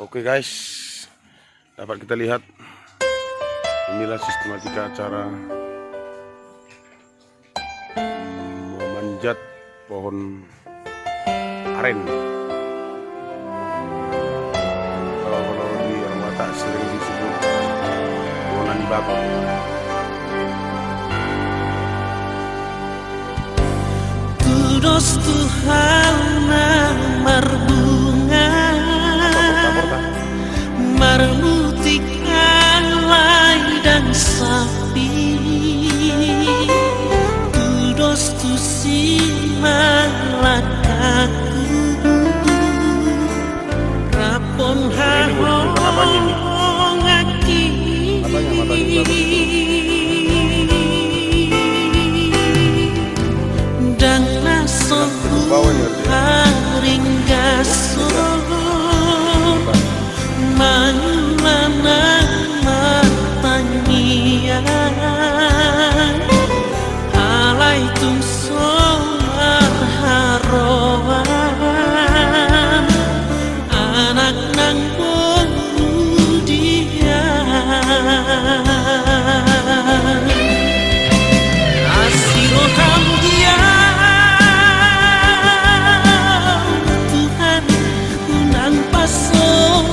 Oke guys, dapat kita lihat inilah sistematika cara memanjat pohon aren. Kalau di orang Batak sering disebut pohonan baba. Kudus Tuhan berbunga mermutikan lay dan sapi. Kudus tu si malakaku rapon hahong aki dan naso haringgaso mana matanya alai tum somar haroan anak nang pengudian asiro hamdian Tuhan unang pasong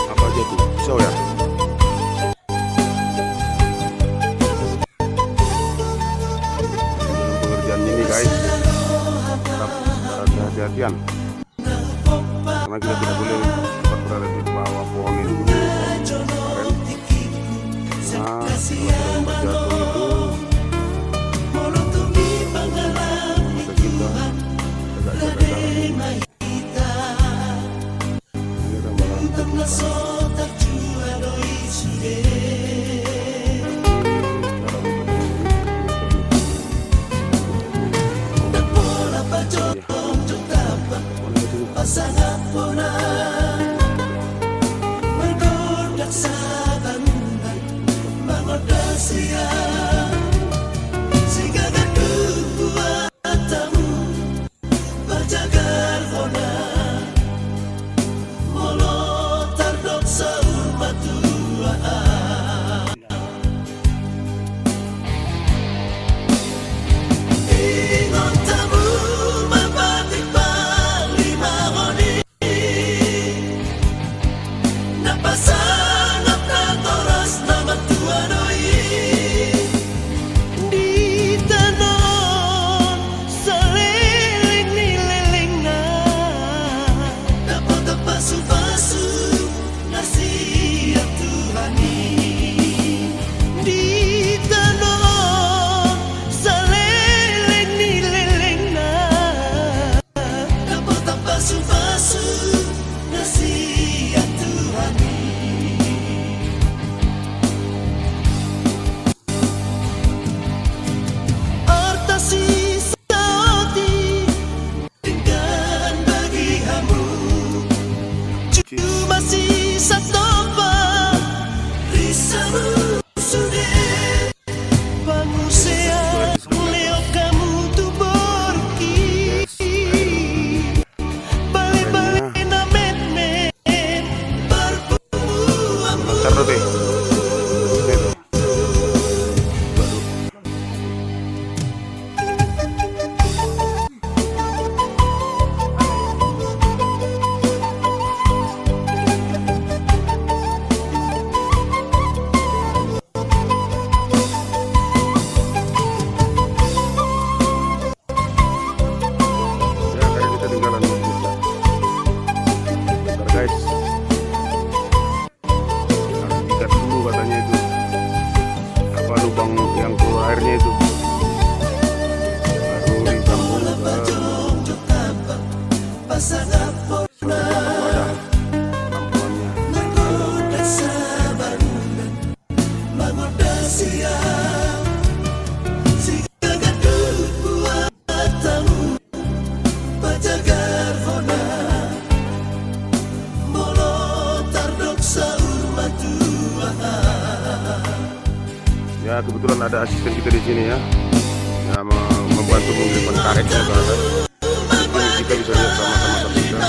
Apa aja tuh? Pisau ya? Dalam pengerjaan ini guys, tetap hati-hatian karena kita tidak boleh tempat berada di bawah pohon itu kemarin. Nah, kalau sudah tempat jatuh itu maka kita agak jaga jarak. Ini gambaran Sangat ponang menggodak sabangan mengodak siang sehingga kedua tamu berjagar hona molo tardok saur matuaan ingon tamu membatik pasangan toras nama tuanoi di tanon seliling nililing na dapat pasu-pasu nasihat Tuhani di tanon seliling nililing na dapat pasu-pasu nasihat Tuhani. Masih satu risamu sudah pangusea leo kamu tuh borki balik-balik na men berbuam taruh deh. Guys, harus diikat dulu katanya itu apa lubang yang keluar airnya itu baru disambung ke wadah ya. Kebetulan ada asisten kita di sini ya, yang membantu mengirimkan karetnya ke atas. Jadi kita bisa lihat sama-sama saksikan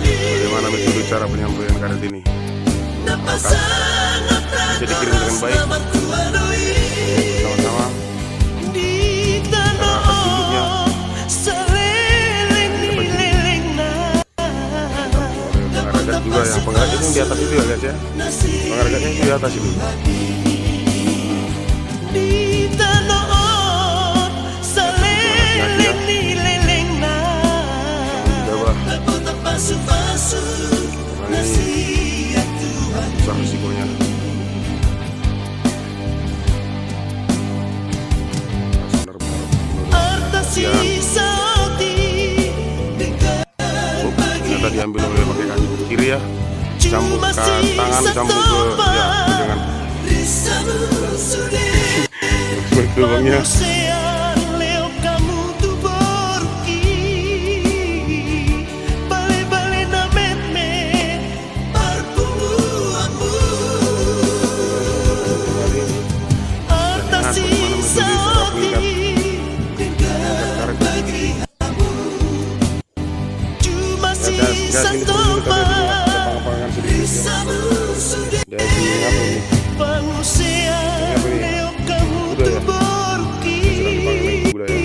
bagaimana metode cara penyampaian karet ini. Maka bisa dikirim dengan baik sama-sama. Cara tunjuknya pengaragat juga, yang pengaragat yang di atas itu ya guys ya, pengaragatnya itu di atas itu. di tanon seliling nililing na dapat pasu-pasu nasihat Tuhan besar risikonya. harta sisa ternyata diambil oleh pakai kaki kiri ya, sambung ke tangan, sambung ke ya jangan lubangnya. Gas ini perlu kita lihat ada pang-pangan sedikit ya. Dari sini apa ini? Apa ini? Udah ya? Sedang dipanggil lagi udah ya?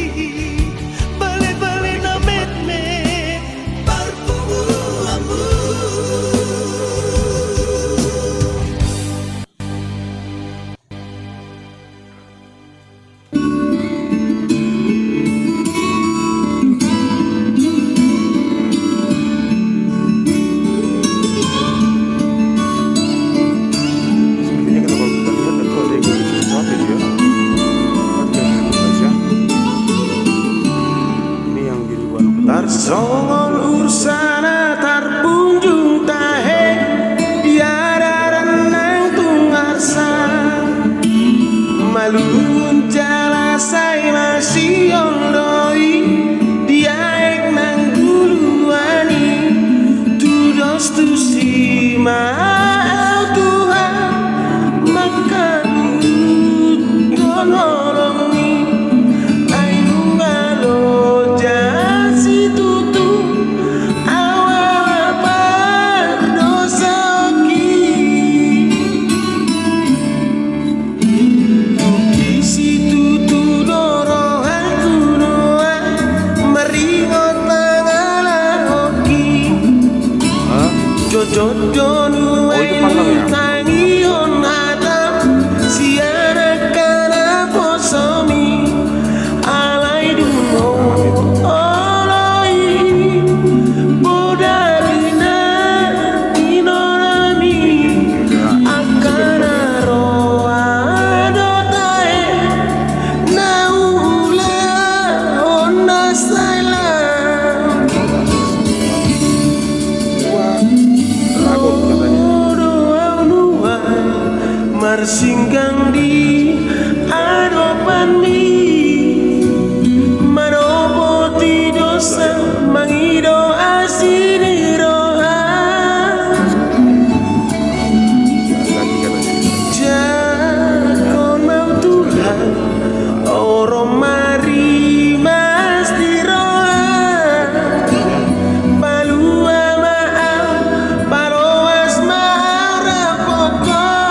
Arsongon ursana tarpunjung tahe biara renang tungarsa malun jala sai masih ondoi diaek nang duluani tudos tu si mau Tuhan maka gonolongi ainu ngalo jasi tutu awal dosa oki si tutu doro aku doa meringot mangala oki jodoh tangi onata si anak kana posomi alai duno oloi bodalina inorami akana roa dotae naula ona saila marsinggang di adopan mi manopoti dosa mangido asini roha jakon mau Tuhan orang mari mas di roha balua maaf baloas mara pokok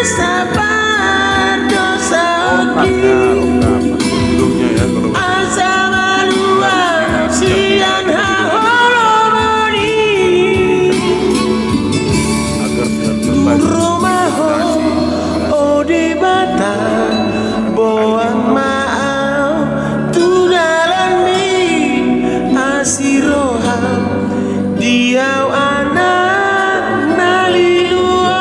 sabar dosa oki asal luar sian haholomoni rumaho ode bata boan maaf tudalan mi asiroha diau anak naliluo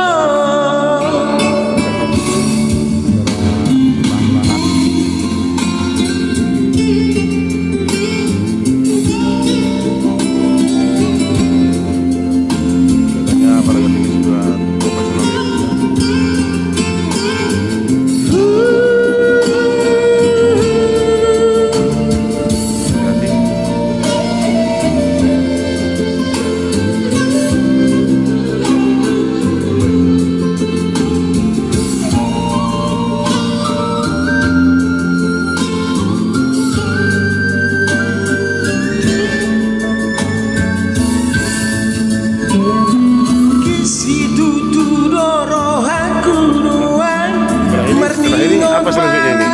apa selanjutnya nih?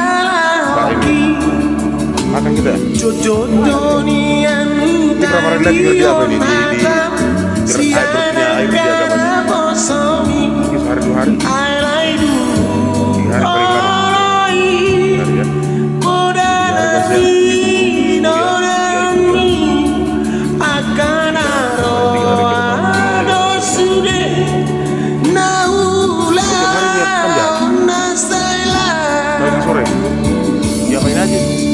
Makan kita. Ini berapa hari lagi kerja apa ini? Di grupnya Ayu di agama. Ini sehari 2 hari. 3 hari paling lama. Benar ya. Harga sore. Diapain aja?